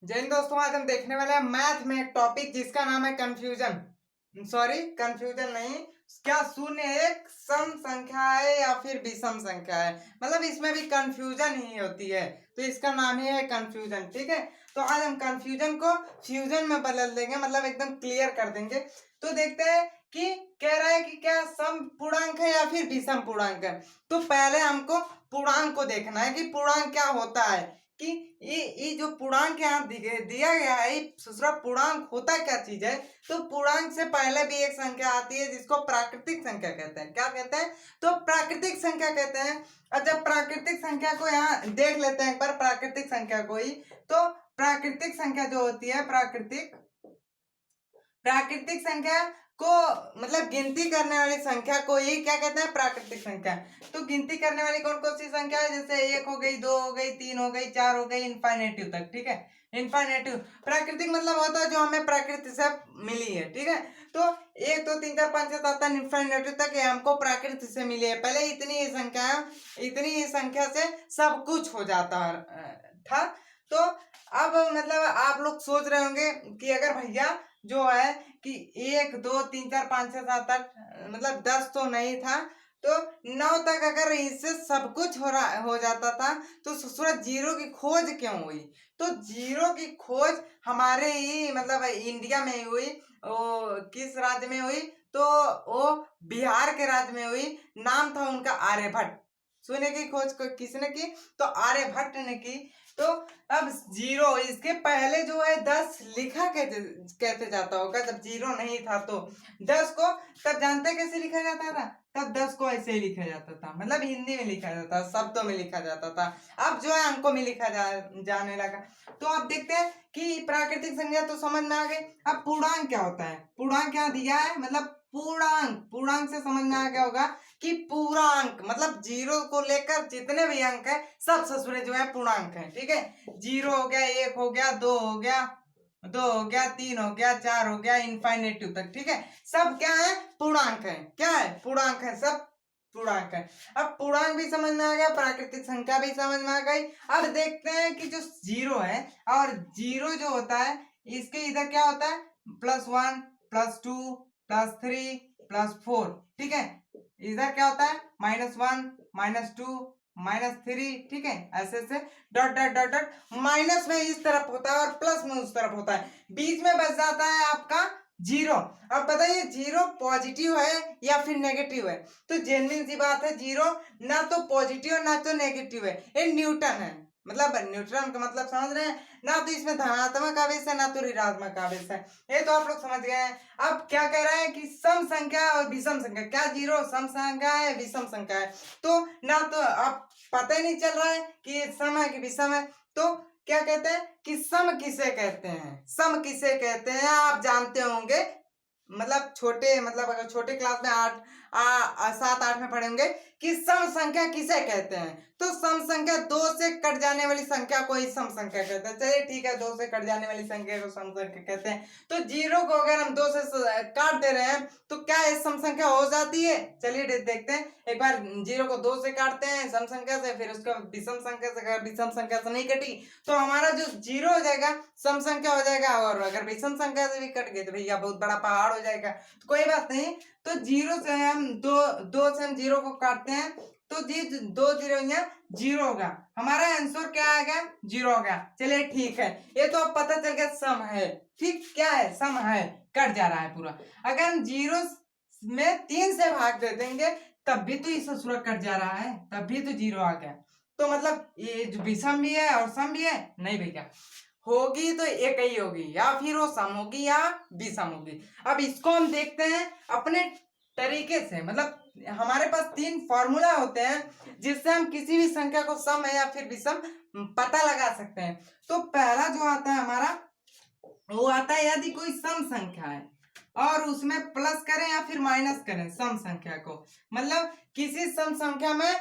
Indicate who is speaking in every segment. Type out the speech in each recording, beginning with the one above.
Speaker 1: जय हिंद दोस्तों, आज हम देखने वाले हैं मैथ में एक टॉपिक जिसका नाम है कंफ्यूजन। सॉरी, कंफ्यूजन नहीं, क्या शून्य एक सम संख्या है या फिर विषम संख्या है। मतलब इसमें भी कंफ्यूजन ही होती है, तो इसका नाम ही है कंफ्यूजन। ठीक है, तो आज हम कंफ्यूजन को फ्यूजन में बदल देंगे, मतलब एकदम क्लियर कर देंगे। तो देखते हैं कि कह रहा है कि क्या सम पूर्णांक है या फिर विषम पूर्णांक है। तो पहले हमको पूर्णांक को देखना है कि पूर्णांक क्या होता है, कि ये जो पूर्णांक यहाँ दिया गया है, दूसरा पूर्णांक होता क्या चीज है। तो पूर्णांक से पहले भी एक संख्या आती है जिसको प्राकृतिक संख्या कहते हैं। क्या कहते हैं? तो प्राकृतिक संख्या कहते हैं। और जब प्राकृतिक संख्या को यहाँ देख लेते हैं एक बार, प्राकृतिक संख्या को ही, तो प्राकृतिक संख्या जो होती है, प्राकृतिक संख्या को मतलब गिनती करने वाली संख्या को ही क्या कहते हैं? प्राकृतिक संख्या। तो गिनती करने वाली कौन कौन सी संख्या है? जैसे 1 हो गई, 2 हो गई, 3 हो गई, 4 हो गई, इनफाइनेटिव तक। ठीक है, इनफाइनेटिव। प्राकृतिक मतलब होता है जो हमें प्रकृति से मिली है। ठीक है, तो 1 2 3 4 5 6 7 8 इनफाइनेटिव तक ये हमको प्रकृति से मिली है। पहले इतनी ही संख्या है, इतनी ही संख्या से सब कुछ हो जाता था। तो अब मतलब आप लोग सोच रहे होंगे कि अगर भैया जो है कि 1 2 3 4 5 6 7 8 मतलब 10 तो नहीं था, तो 9 तक अगर इससे सब कुछ हो जाता था, तो सूरज जीरो की खोज क्यों हुई? तो जीरो की खोज हमारे ही मतलब इंडिया में हुई। वो किस राज्य में हुई? तो वो बिहार के राज्य में हुई। नाम था उनका आर्यभट्ट। शून्य की खोज किसने की? तो आर्यभट्ट ने की। तो अब जीरो, इसके पहले जो है 10 लिखा कहते जाता होगा जब जीरो नहीं था। तो 10 को तब जानते कैसे लिखा जाता था? तब 10 को ऐसे ही लिखा जाता था, मतलब हिंदी में लिखा जाता था, शब्दों में लिखा जाता था। अब जो है अंकों में लिखा जाने लगा। तो अब देखते हैं कि प्राकृतिक संख्या तो समझ में आ गई। अब पूर्णांक क्या होता है? पूर्णांक क्या दिया है, मतलब पूर्णांक, पूर्णांक से समझ में आ गया होगा कि पूरा अंक मतलब जीरो को लेकर जितने भी अंक है सब ससुरे जो है पूर्णांक है। ठीक है, 0 हो गया, 1 हो गया, 2 हो गया, 3 हो गया, 4 हो गया, इनफाइनेटिव तक। ठीक है, सब क्या है? पूर्णांक है। क्या है? पूर्णांक है, सब पूर्णांक है। अब पूर्णांक भी समझ में आ गया, प्राकृतिक संख्या भी समझ में आ गई। अब देखते हैं कि जो जीरो है, और जीरो जो होता है इसके इधर क्या होता है? +1 +2 +3 +4। ठीक है, इधर क्या होता है? -1 -2 -3। ठीक है, ऐसे ऐसे dot dot dot dot, minus में इस तरफ होता है और प्लस में उस तरफ होता है, बीच में बच जाता है आपका जीरो। अब बताइए जीरो पॉजिटिव है या फिर नेगेटिव है? तो जेन्युइन सी बात है, जीरो ना तो पॉजिटिव ना तो नेगेटिव है, ये न्यूटन है। मतलब न्यूट्रन का मतलब समझ रहे हैं ना? तो इसमें धनात्मक आवेश है ना तो ऋणात्मक आवेश है, ये तो आप लोग समझ गए हैं। अब क्या कह रहा है कि सम संख्या और विषम संख्या, क्या जीरो सम संख्या है विषम संख्या है? तो ना तो आप पता ही नहीं चल रहा है कि ये सम है कि विषम है। तो क्या कहते हैं कि सम किसे कहते हैं? सम किसे कहते हैं आप जानते होंगे, मतलब छोटे, मतलब अगर छोटे क्लास में 7 8 में पढ़ेंगे कि सम संख्या किसे कहते हैं। तो सम संख्या 2 से कट जाने वाली संख्या को ही सम संख्या कहते हैं। चलिए ठीक है, 2 से कट जाने वाली संख्या को सम संख्या कहते हैं। तो जीरो को अगर हम 2 से काट दे रहे हैं तो क्या ये सम संख्या हो जाती है? चलिए देखते हैं एक बार। जीरो को 2 से काटते हैं सम संख्या से, फिर उसका विषम संख्या से, अगर विषम संख्या से नहीं कटी तो हमारा जो जीरो हो जाएगा सम संख्या हो जाएगा, और अगर विषम संख्या से भी कट गई तो भैया बहुत बड़ा पहाड़ हो जाएगा। तो कोई बात नहीं, तो जीरो से हम दो से हम जीरो को काटते हैं तो जी 2 जीरो यहाँ जीरो होगा, हमारा आंसर क्या आएगा? जीरो होगा। चलिए ठीक है, ये तो अब पता चल गया सम है। ठीक, क्या है? सम है, कट जा रहा है पूरा। अगर हम जीरो में 3 से भाग दे देंगे तब भी तो ये ससुरा कट जा रहा है, तब भी तो जीरो आ गया। तो मतलब ये जो विषम भी है और सम भी है? नहीं भैया, होगी तो एक ही होगी, या फिर वो सम होगी या विषम होगी। अब इसको हम देखते हैं अपने तरीके से, मतलब हमारे पास 3 फॉर्मूला होते हैं जिससे हम किसी भी संख्या को सम है या फिर विषम पता लगा सकते हैं। तो पहला जो आता है हमारा, वो आता है यदि कोई सम संख्या है और उसमें प्लस करें या फिर माइनस करें सम संख्या को, मतलब किसी सम संख्या में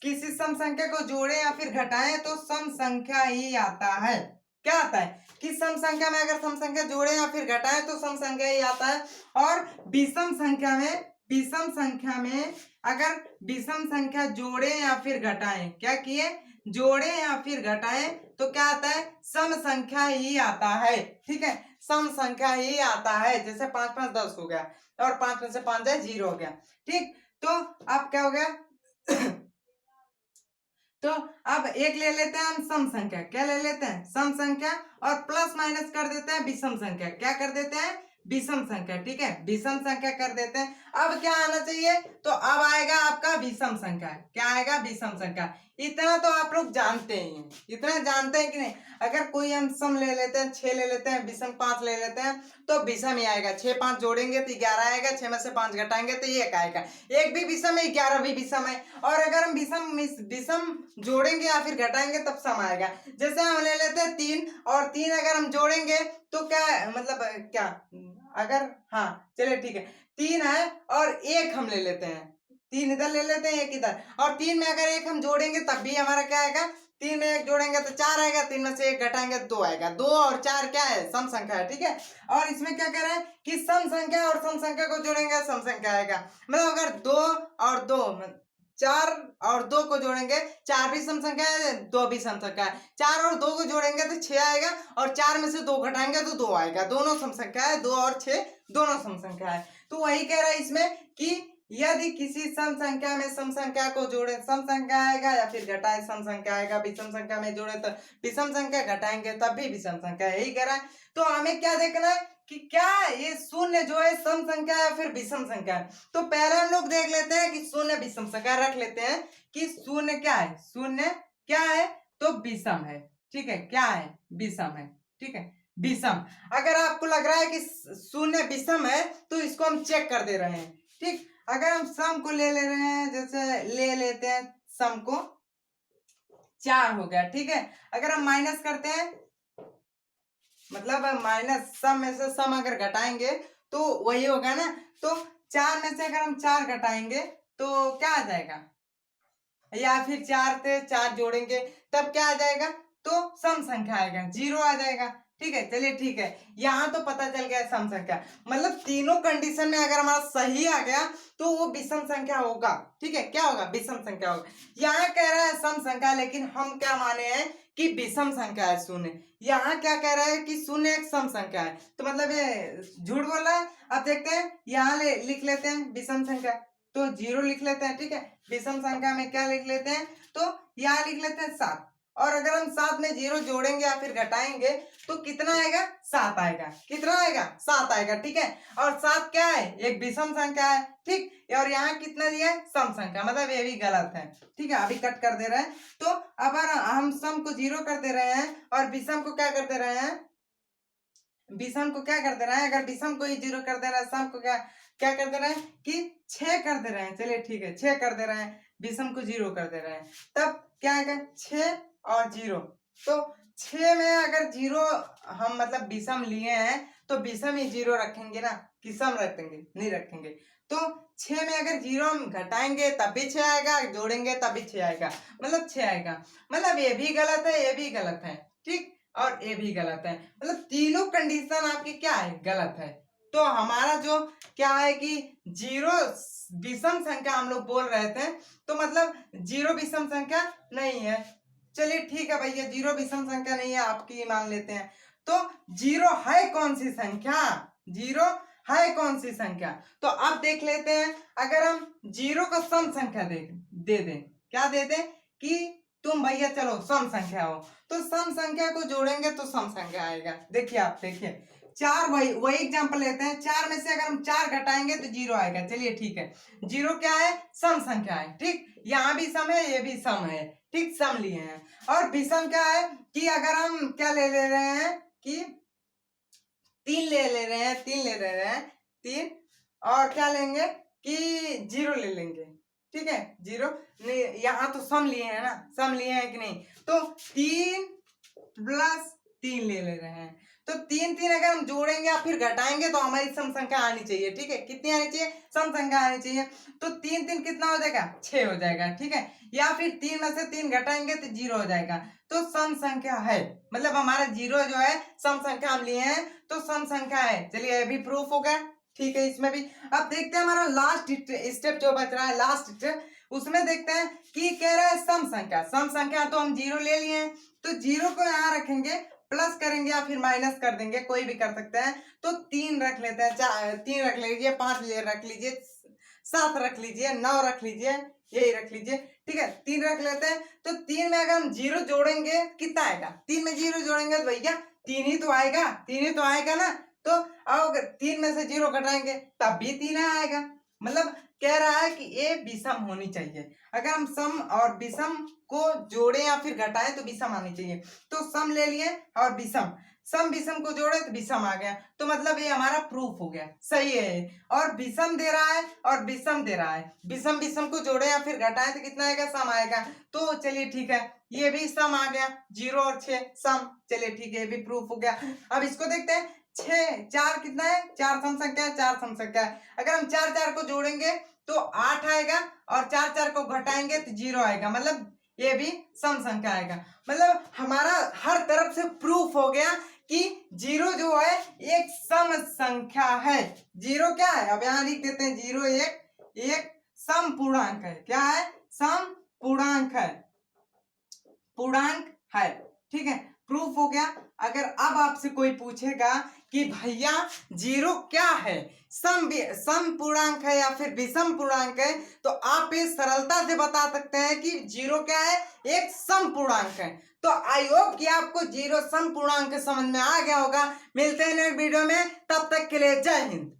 Speaker 1: किसी सम संख्या को जोड़े या फिर घटाएं तो सम संख्या ही आता है। क्या आता है? कि सम संख्या में अगर सम संख्या जोड़े या फिर घटाएं तो सम संख्या ही आता है। और विषम संख्या में अगर विषम संख्या जोड़े या फिर घटाएं, क्या किए, जोड़े या फिर घटाएं, तो क्या आता है, सम संख्या ही आता है। ठीक है, सम संख्या ही आता है। जैसे 5 5 10 हो गया और 5 में से 5 जाए 0 हो गया। ठीक, तो अब क्या हो गया तो अब एक ले लेते हैं हम सम संख्या, क्या ले लेते हैं, सम संख्या, और प्लस माइनस कर देते हैं विषम संख्या, क्या कर देते हैं, विषम संख्या। ठीक है, विषम संख्या कर देते हैं। अब क्या आना चाहिए, तो अब आएगा आपका विषम संख्या। क्या आएगा, विषम संख्या। इतना तो आप लोग जानते ही हैं, इतना जानते हैं कि नहीं। अगर कोई हम सम ले लेते हैं 6 ले लेते हैं, विषम 5 ले लेते हैं, तो विषम ही आएगा। 6 5 जोड़ेंगे तो 11 आएगा, 6 में से 5 घटाएंगे तो 1 आएगा। एक भी विषम है, 11 भी विषम है। और अगर हम विषम जोड़ेंगे या फिर घटाएंगे तब सम आएगा। जैसे हम ले लेते हैं 3, और 3 अगर हम जोड़ेंगे तो क्या मतलब क्या, अगर हाँ चलिए ठीक है, 3 है और 1 हम ले लेते हैं, 3 इधर ले लेते हैं 1 इधर, और 3 में अगर 1 हम जोड़ेंगे तब भी हमारा क्या आएगा, 3 में 1 जोड़ेंगे तो 4 आएगा, 3 में से 1 घटाएंगे तो 2 आएगा। 2 और 4 क्या है, सम संख्या है। ठीक है, और इसमें क्या कह रहे हैं कि सम संख्या और सम संख्या को जोड़ेंगे सम संख्या आएगा। मतलब अगर 2 और 2 4 और 2 को जोड़ेंगे, 4 भी सम संख्या है, 2 भी सम संख्या है। 4 और 2 को जोड़ेंगे तो 6 आएगा, और 4 में से 2 घटाएंगे तो 2 आएगा। दोनों सम संख्या है, 2 और 6 दोनों सम संख्या है। तो वही कह रहा है इसमें कि यदि किसी सम संख्या में सम संख्या को जोड़े सम संख्या आएगा, या फिर घटाए सम संख्या आएगा। विषम संख्या में जोड़े तो विषम संख्या, घटाएंगे तब भी विषम संख्या, यही कह रहा है। तो हमें क्या देखना है कि क्या ये शून्य जो है सम संख्या या फिर विषम संख्या है। तो पहले हम लोग देख लेते हैं कि शून्य विषम संख्या, रख लेते हैं कि शून्य क्या है, शून्य क्या है, तो विषम है। ठीक है, क्या है, विषम है। ठीक है, विषम। अगर आपको लग रहा है कि शून्य विषम है तो इसको हम चेक कर दे रहे हैं। ठीक, अगर हम सम को ले रहे हैं, जैसे ले लेते हैं सम को, 4 हो गया। ठीक है, अगर हम माइनस करते हैं, मतलब माइनस सम में से सम अगर घटाएंगे तो वही होगा ना। तो 4 में से अगर हम 4 घटाएंगे तो क्या आ जाएगा, या फिर 4 से 4 जोड़ेंगे तब क्या आ जाएगा, तो सम संख्या आएगा, 0 आ जाएगा। ठीक है, चलिए ठीक है, यहाँ तो पता चल गया सम संख्या। मतलब तीनों कंडीशन में अगर हमारा सही आ गया तो वो विषम संख्या होगा। ठीक है, क्या होगा, विषम संख्या होगा। यहाँ कह रहा है सम संख्या, लेकिन हम क्या माने हैं कि विषम संख्या है शून्य। यहाँ क्या कह रहा है कि शून्य एक सम संख्या है, तो मतलब ये झूठ बोल रहा है। अब देखते हैं, यहाँ लिख लेते हैं विषम संख्या, तो 0 लिख लेते हैं। ठीक है, विषम संख्या में क्या लिख लेते हैं, तो यहाँ लिख लेते हैं 7। और अगर हम 7 में 0 जोड़ेंगे या फिर घटाएंगे तो कितना आएगा, 7 आएगा। कितना आएगा, 7 आएगा। ठीक है, और 7 क्या है, एक विषम संख्या है। ठीक, और यहाँ कितना दिया है, सम संख्या, मतलब ये भी गलत है। ठीक है, अभी कट कर दे रहे हैं। तो अब हम सम को 0 कर दे रहे हैं और विषम को क्या कर दे रहे हैं, विषम को क्या कर दे रहे हैं, अगर विषम को ही 0 कर दे रहा है, सम को क्या क्या कर दे रहे हैं कि 6 कर दे रहे हैं। चलिए ठीक है, 6 कर दे रहे हैं, विषम को 0 कर दे रहे हैं, तब क्या आएगा, 6 और 0। तो 6 में अगर 0 हम मतलब विषम लिए हैं तो विषम ही 0 रखेंगे ना, कि सम रखेंगे, नहीं रखेंगे। तो 6 में अगर 0 हम घटाएंगे तब भी 6 आएगा, जोड़ेंगे तब भी 6 आएगा, मतलब 6 आएगा। मतलब ये भी गलत है, ये भी गलत है। ठीक, और ये भी गलत है। मतलब तीनों कंडीशन आपकी क्या है, गलत है। तो हमारा जो क्या है कि 0 विषम संख्या हम लोग बोल रहे थे, तो मतलब 0 विषम संख्या नहीं है। चलिए ठीक है भैया, 0 विषम संख्या नहीं है, आपकी मान लेते हैं। तो 0 है कौन सी संख्या, 0 है कौन सी संख्या, तो अब देख लेते हैं। अगर हम 0 को सम संख्या दे दें, क्या दे दें कि तुम भैया चलो सम संख्या हो, तो सम संख्या को जोड़ेंगे तो सम संख्या आएगा। देखिए आप देखिए, 4, वही एग्जांपल लेते हैं। 4 में से अगर हम 4 घटाएंगे तो 0 आएगा। चलिए ठीक है, 0 क्या है, सम संख्या है। ठीक, यहाँ भी सम है, ये भी सम है। ठीक, सम लिए हैं। और विषम क्या है कि अगर हम क्या ले रहे हैं कि 3 ले रहे हैं, 3 ले रहे हैं, 3, और क्या लेंगे कि 0 ले लेंगे। ठीक है, 0 नहीं, यहाँ तो सम लिए हैं ना, सम लिए हैं कि नहीं, तो 3 प्लस 3 ले रहे हैं। तो 3 3 अगर हम जोड़ेंगे या फिर घटाएंगे तो हमारी सम संख्या आनी चाहिए। ठीक है, कितनी आनी चाहिए, सम संख्या आनी चाहिए। तो 3 3 कितना हो जाएगा, 6 हो जाएगा। ठीक है, या फिर 3 में से 3 घटाएंगे तो 0 हो जाएगा। तो सम संख्या है, मतलब हमारा 0 जो है सम संख्या हम लिए हैं, तो सम संख्या है। चलिए ये भी प्रूफ हो गया। ठीक है, इसमें भी। अब देखते हैं हमारा लास्ट स्टेप जो बच रहा है, लास्ट स्टेप, उसमें देखते हैं कि कह रहा है सम संख्या। सम संख्या तो हम 0 ले लिए हैं, तो 0 को यहाँ रखेंगे, प्लस करेंगे या फिर माइनस कर देंगे, कोई भी कर सकते हैं। तो 3 रख लेते हैं, 3 रख लीजिए, 5 रख लीजिए, 7 रख लीजिए, 9 रख लीजिए, यही रख लीजिए। ठीक है, 3 रख लेते हैं। तो 3 में अगर हम 0 जोड़ेंगे कितना आएगा? 3 में 0 जोड़ेंगे तो भैया 3 ही तो आएगा, 3 ही तो आएगा ना। तो अगर 3 में से 0 घटाएंगे तब भी 3 आएगा। मतलब कह रहा है कि ये विषम होनी चाहिए। अगर हम सम और विषम को जोड़े या फिर घटाएं तो विषम आनी चाहिए। तो सम ले लिए और विषम, सम विषम को जोड़े तो विषम आ गया। तो मतलब ये हमारा प्रूफ हो गया, सही है। और विषम दे रहा है और विषम दे रहा है, विषम विषम को जोड़े या फिर घटाएं तो कितना आएगा? सम आएगा। तो चलिए ठीक है, ये भी सम आ गया, 0 और 6 सम। चलिए ठीक है, ये भी प्रूफ हो गया। अब इसको देखते हैं, 6 4 कितना है? 4 सम संख्या है, 4 सम संख्या है। अगर हम 4 4 को जोड़ेंगे तो 8 आएगा और 4 4 को घटाएंगे तो 0 आएगा, मतलब ये भी सम संख्या आएगा। मतलब हमारा हर तरफ से प्रूफ हो गया कि 0 जो है एक सम संख्या है। 0 क्या है? अब यहाँ लिख देते हैं, 0 एक सम पूर्णांक है। क्या है? सम पूर्णांक है, पूर्णांक है। ठीक है, प्रूफ हो गया। अगर अब आपसे कोई पूछेगा कि भैया 0 क्या है, सम पूर्णांक है या फिर विषम पूर्णांक है, तो आप ये सरलता से बता सकते हैं कि 0 क्या है? एक सम पूर्णांक है। तो आई होप कि आपको 0 सम पूर्णांक समझ में आ गया होगा। मिलते हैं नेक्स्ट वीडियो में, तब तक के लिए जय हिंद।